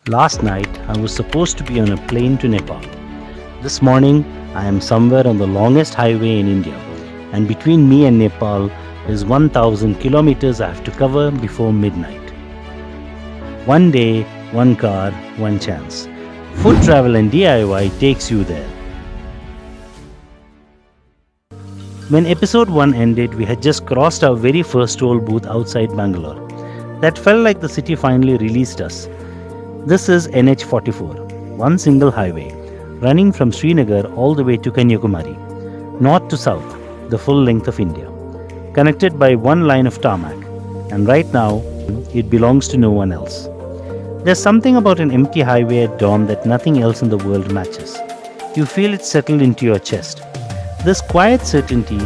Last night, I was supposed to be on a plane to Nepal. This morning, I am somewhere on the longest highway in India, and between me and Nepal is 1000 kilometers I have to cover before midnight. One day, one car, one chance. Food travel and DIY takes you there. When episode 1 ended, we had just crossed our very first toll booth outside Bangalore. That felt like the city finally released us. This is NH44, one single highway, running from Srinagar all the way to Kanyakumari, north to south, the full length of India, connected by one line of tarmac, and right now, it belongs to no one else. There's something about an empty highway at dawn that nothing else in the world matches. You feel it settled into your chest. This quiet certainty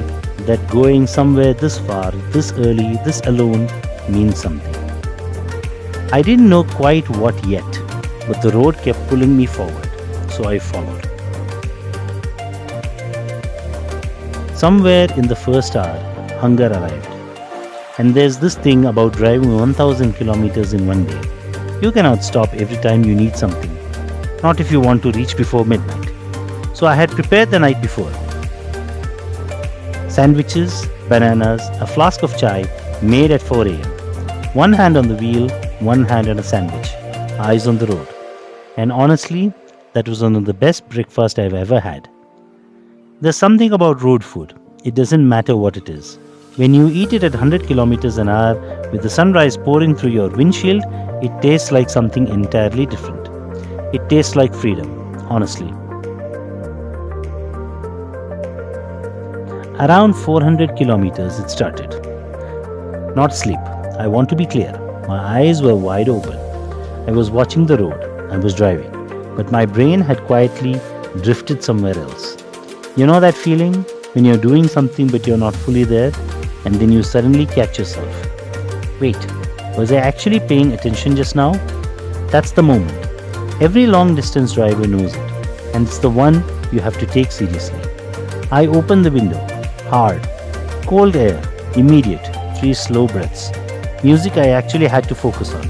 that going somewhere this far, this early, this alone means something. I didn't know quite what yet, but the road kept pulling me forward, so I followed. Somewhere in the first hour, hunger arrived. And there's this thing about driving 1000 kilometers in one day. You cannot stop every time you need something, not if you want to reach before midnight. So I had prepared the night before. Sandwiches, bananas, a flask of chai made at 4 a.m. One hand on the wheel, one hand on a sandwich, eyes on the road. And honestly, that was one of the best breakfasts I've ever had. There's something about road food. It doesn't matter what it is. When you eat it at 100 kilometers an hour with the sunrise pouring through your windshield, it tastes like something entirely different. It tastes like freedom, honestly. Around 400 kilometers it started. Not sleep. I want to be clear. My eyes were wide open. I was watching the road. I was driving. But my brain had quietly drifted somewhere else. You know that feeling when you're doing something but you're not fully there, and then you suddenly catch yourself. Wait, was I actually paying attention just now? That's the moment. Every long distance driver knows it, and it's the one you have to take seriously. I opened the window. Hard. Cold air. Immediate. 3 slow breaths. Music I actually had to focus on.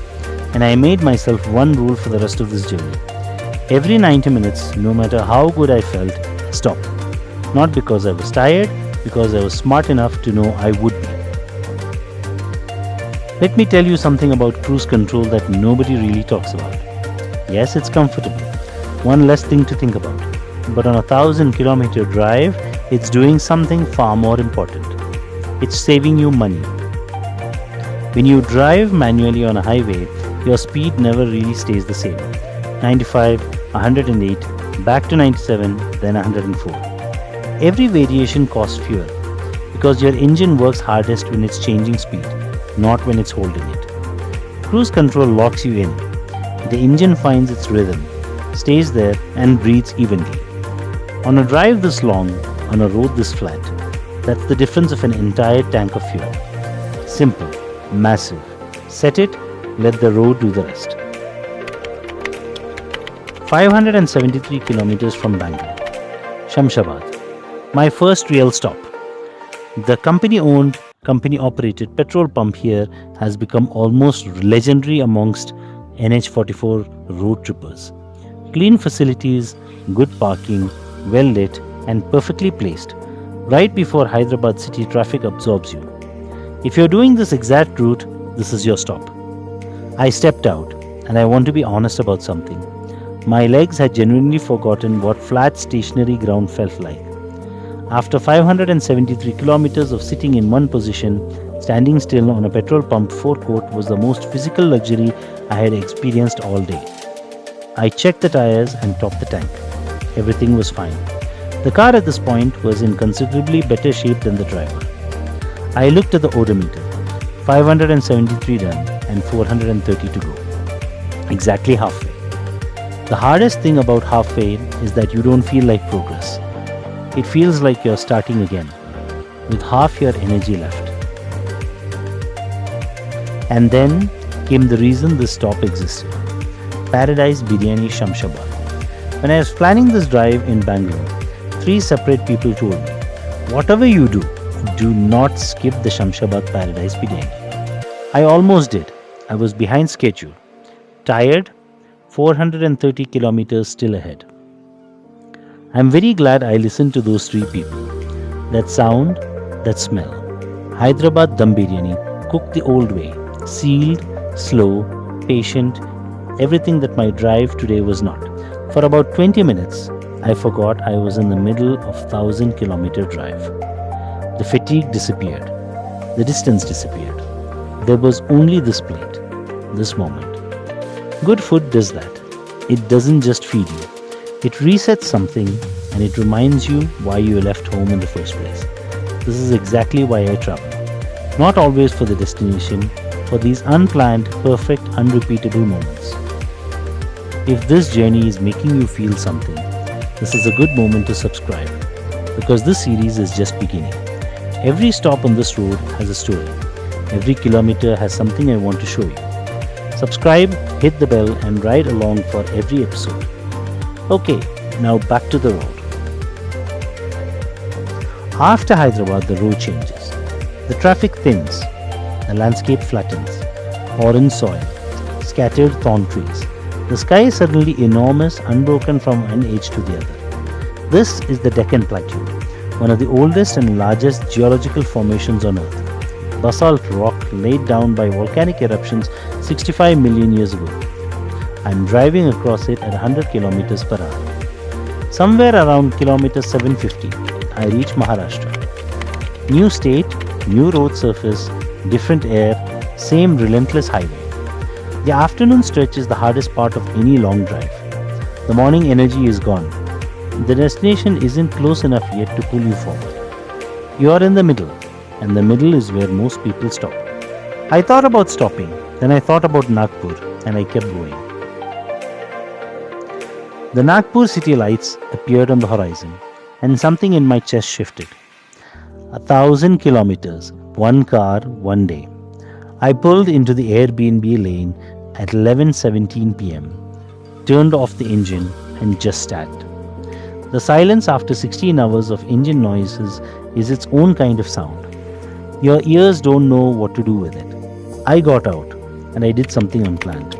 And I made myself one rule for the rest of this journey. Every 90 minutes, no matter how good I felt, stop. Not because I was tired, because I was smart enough to know I would be. Let me tell you something about cruise control that nobody really talks about. Yes, it's comfortable. One less thing to think about. But on a 1000-kilometer drive, it's doing something far more important. It's saving you money. When you drive manually on a highway, your speed never really stays the same. 95, 108, back to 97, then 104. Every variation costs fuel because your engine works hardest when it's changing speed, not when it's holding it. Cruise control locks you in. The engine finds its rhythm, stays there, and breathes evenly. On a drive this long, on a road this flat, that's the difference of an entire tank of fuel. Simple, massive. Set it, let the road do the rest. 573 kilometers from Bangalore. Shamshabad. My first real stop. The company-owned, company-operated petrol pump here has become almost legendary amongst NH44 road trippers. Clean facilities, good parking, well lit, and perfectly placed, right before Hyderabad city traffic absorbs you. If you're doing this exact route, this is your stop. I stepped out, and I want to be honest about something. My legs had genuinely forgotten what flat stationary ground felt like. After 573 kilometers of sitting in one position, standing still on a petrol pump forecourt was the most physical luxury I had experienced all day. I checked the tires and topped the tank. Everything was fine. The car at this point was in considerably better shape than the driver. I looked at the odometer. 573 done and 430 to go. Exactly halfway. The hardest thing about halfway is that you don't feel like progress. It feels like you're starting again, with half your energy left. And then came the reason this stop existed. Paradise Biryani Shamshabad. When I was planning this drive in Bangalore, 3 separate people told me, whatever you do not skip the Shamshabad Paradise Biryani. I almost did. I was behind schedule, tired, 430 kilometers still ahead. I'm very glad I listened to those three people. That sound, that smell. Hyderabad Dum Biryani, cooked the old way, sealed, slow, patient, everything that my drive today was not. For about 20 minutes, I forgot I was in the middle of 1,000-kilometer drive. The fatigue disappeared. The distance disappeared. There was only this plate, this moment. Good food does that. It doesn't just feed you. It resets something and it reminds you why you left home in the first place. This is exactly why I travel. Not always for the destination, for these unplanned, perfect, unrepeatable moments. If this journey is making you feel something, this is a good moment to subscribe, because this series is just beginning. Every stop on this road has a story. Every kilometer has something I want to show you. Subscribe, hit the bell and ride along for every episode. Okay, now back to the road. After Hyderabad, the road changes. The traffic thins. The landscape flattens. Orange soil. Scattered thorn trees. The sky is suddenly enormous, unbroken from one edge to the other. This is the Deccan Plateau, one of the oldest and largest geological formations on Earth. Basalt rock laid down by volcanic eruptions 65 million years ago. I'm driving across it at 100 kilometers per hour. Somewhere around kilometer 750, I reach Maharashtra. New state, new road surface, different air, same relentless highway. The afternoon stretch is the hardest part of any long drive. The morning energy is gone. The destination isn't close enough yet to pull you forward. You are in the middle, and the middle is where most people stop. I thought about stopping, then I thought about Nagpur, and I kept going. The Nagpur city lights appeared on the horizon, and something in my chest shifted. 1,000 kilometers, one car, one day. I pulled into the Airbnb lane at 11:17 p.m., turned off the engine, and just sat. The silence after 16 hours of engine noises is its own kind of sound. Your ears don't know what to do with it. I got out, and I did something unplanned.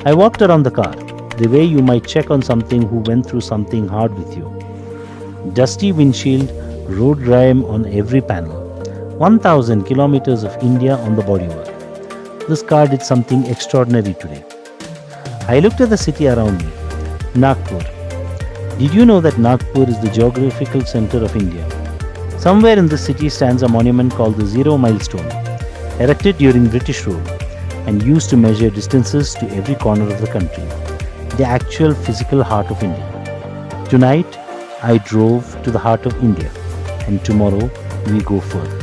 I walked around the car, the way you might check on something who went through something hard with you. Dusty windshield, road grime on every panel. 1,000 kilometers of India on the bodywork. This car did something extraordinary today. I looked at the city around me. Nagpur. Did you know that Nagpur is the geographical center of India? Somewhere in the city stands a monument called the Zero Milestone, erected during British rule and used to measure distances to every corner of the country, the actual physical heart of India. Tonight, I drove to the heart of India, and tomorrow we go further.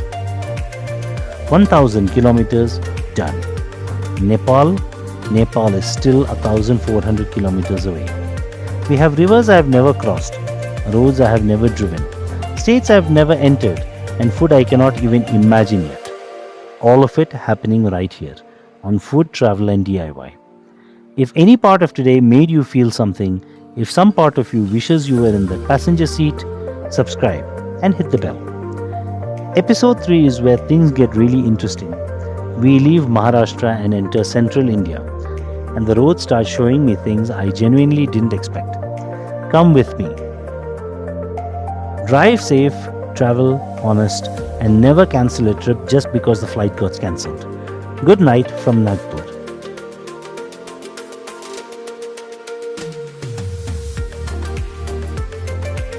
1,000 kilometers done. Nepal is still 1,400 kilometers away. We have rivers I have never crossed, roads I have never driven, states I have never entered, and food I cannot even imagine yet. All of it happening right here on Food, Travel and DIY. If any part of today made you feel something, if some part of you wishes you were in the passenger seat, subscribe and hit the bell. Episode 3 is where things get really interesting. We leave Maharashtra and enter central India, and the road starts showing me things I genuinely didn't expect. Come with me. Drive safe, travel honest, and never cancel a trip just because the flight got cancelled. Good night from Nagpur.